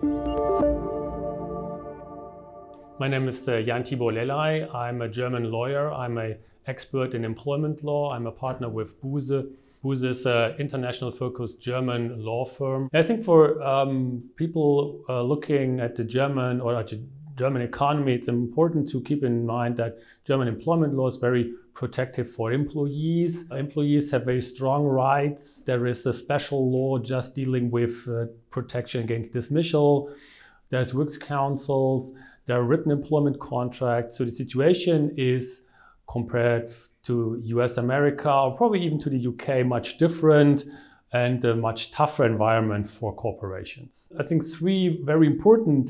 My name is Jan Tibor Lelley. I'm a German lawyer. I'm an expert in employment law. I'm a partner with Buse. Buse is an international focused German law firm. I think for people looking at the German or at the German economy, it's important to keep in mind that German employment law is very protective for employees. Employees have very strong rights. There is a special law just dealing with protection against dismissal. There's works councils. There are written employment contracts. So the situation is, compared to US America, or probably even to the UK, much different and a much tougher environment for corporations. I think three very important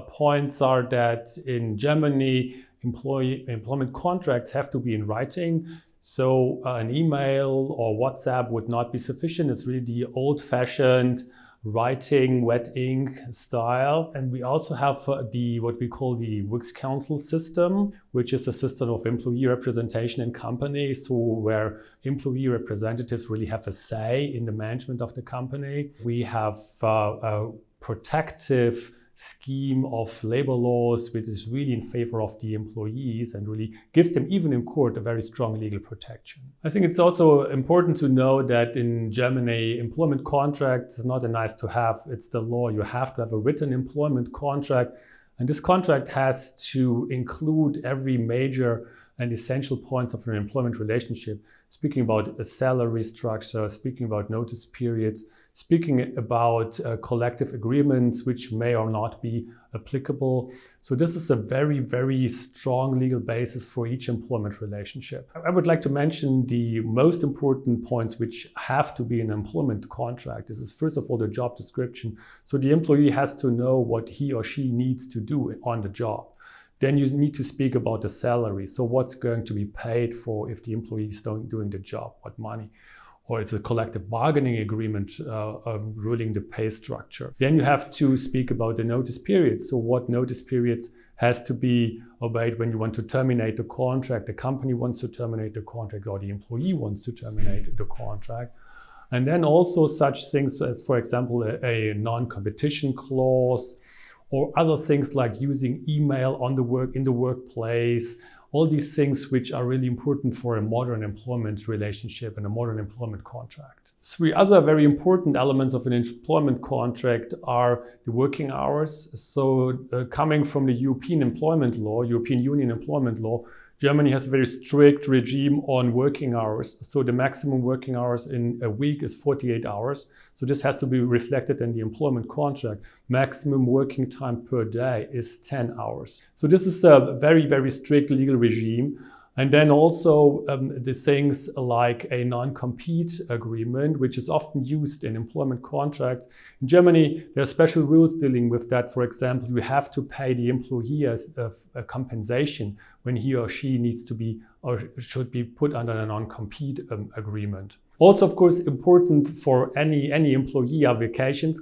points are that in Germany, employment contracts have to be in writing. So an email or WhatsApp would not be sufficient. It's really the old-fashioned writing, wet ink style. And we also have what we call the works council system, which is a system of employee representation in companies, so where employee representatives really have a say in the management of the company. We have a protective scheme of labor laws, which is really in favor of the employees and really gives them, even in court, a very strong legal protection. I think it's also important to know that in Germany, employment contract is not a nice to have, it's the law. You have to have a written employment contract, and this contract has to include every major and essential points of an employment relationship, speaking about a salary structure, speaking about notice periods, speaking about collective agreements which may or not be applicable. So this is a very, very strong legal basis for each employment relationship. I would like to mention the most important points which have to be in an employment contract. This is first of all the job description. So the employee has to know what he or she needs to do on the job. Then you need to speak about the salary. So what's going to be paid for if the employee is doing the job, what money? Or it's a collective bargaining agreement ruling the pay structure. Then you have to speak about the notice periods. So what notice periods has to be obeyed when you want to terminate the contract, the company wants to terminate the contract, or the employee wants to terminate the contract. And then also such things as, for example, a non-competition clause, or other things like using email in the workplace, all these things which are really important for a modern employment relationship and a modern employment contract. Three other very important elements of an employment contract are the working hours. So coming from the European employment law, European Union employment law, Germany has a very strict regime on working hours. So the maximum working hours in a week is 48 hours. So this has to be reflected in the employment contract. Maximum working time per day is 10 hours. So this is a very, very strict legal regime. And then also the things like a non-compete agreement, which is often used in employment contracts. In Germany, there are special rules dealing with that. For example, you have to pay the employee as a compensation when he or she needs to be or should be put under a non-compete agreement. Also, of course, important for any employee are vacation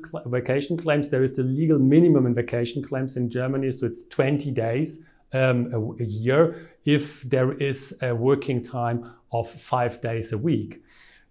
claims. There is a legal minimum in vacation claims in Germany, so it's 20 days. A year if there is a working time of 5 days a week.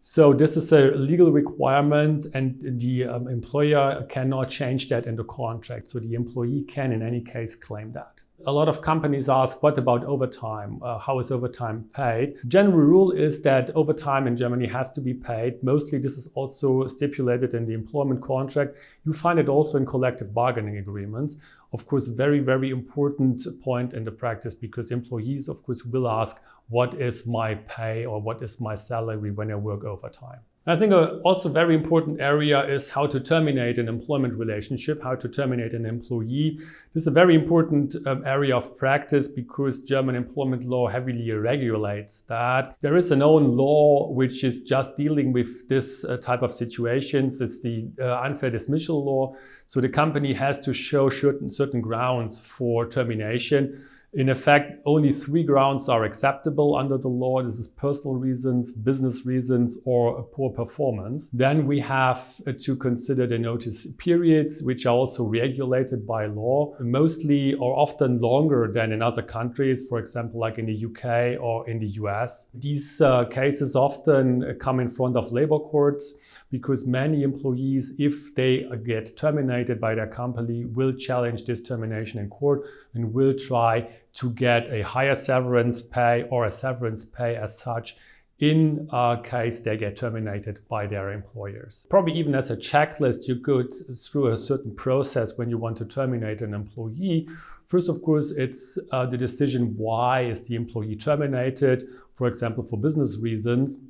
So this is a legal requirement, and the employer cannot change that in the contract. So the employee can in any case claim that. A lot of companies ask, what about overtime? How is overtime paid? General rule is that overtime in Germany has to be paid. Mostly this is also stipulated in the employment contract. You find it also in collective bargaining agreements. Of course, very, very important point in the practice, because employees, of course, will ask, what is my pay or what is my salary when I work overtime? I think also a very important area is how to terminate an employment relationship, how to terminate an employee. This is a very important area of practice, because German employment law heavily regulates that. There is an own law which is just dealing with this type of situations. It's the unfair dismissal law. So the company has to show certain grounds for termination. In effect, only 3 grounds are acceptable under the law. This is personal reasons, business reasons, or a poor performance. Then we have to consider the notice periods, which are also regulated by law, mostly or often longer than in other countries, for example, like in the UK or in the US. These cases often come in front of labor courts. because many employees, if they get terminated by their company, will challenge this termination in court and will try to get a higher severance pay or a severance pay as such in case they get terminated by their employers. Probably even as a checklist, you go through a certain process when you want to terminate an employee. First, of course, it's the decision, why is the employee terminated, for example, for business reasons.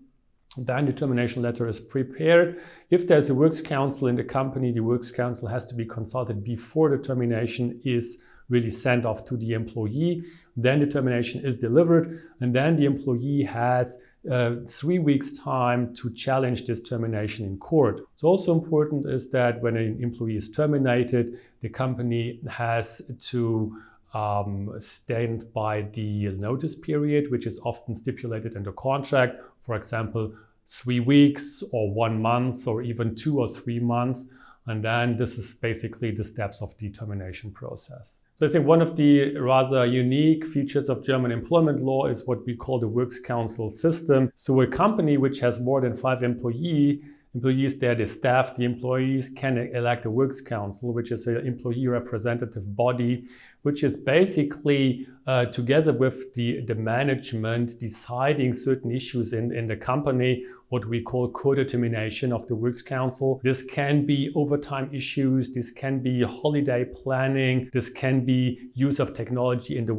Then the termination letter is prepared. If there's a works council in the company, the works council has to be consulted before the termination is really sent off to the employee. Then the termination is delivered, and then the employee has 3 weeks time to challenge this termination in court. What's also important is that when an employee is terminated, the company has to stand by the notice period, which is often stipulated in the contract. For example, 3 weeks or 1 month or even 2 or 3 months. And then this is basically the steps of the termination process. So I think one of the rather unique features of German employment law is what we call the works council system. So a company which has more than 5 employees, there, the staff, the employees can elect a works council, which is an employee representative body, which is basically together with the management deciding certain issues in the company, what we call co-determination of the works council. This can be overtime issues, this can be holiday planning, this can be use of technology in the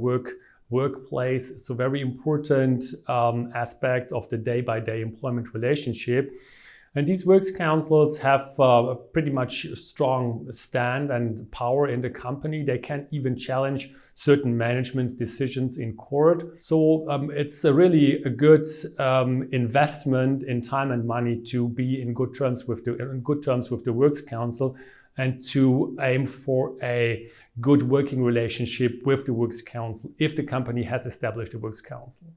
workplace. So very important aspects of the day-by-day employment relationship. And these works councils have a pretty much strong stand and power in the company. They can even challenge certain management's decisions in court. So it's really a good investment in time and money to be in good terms with the works council and to aim for a good working relationship with the works council if the company has established a works council.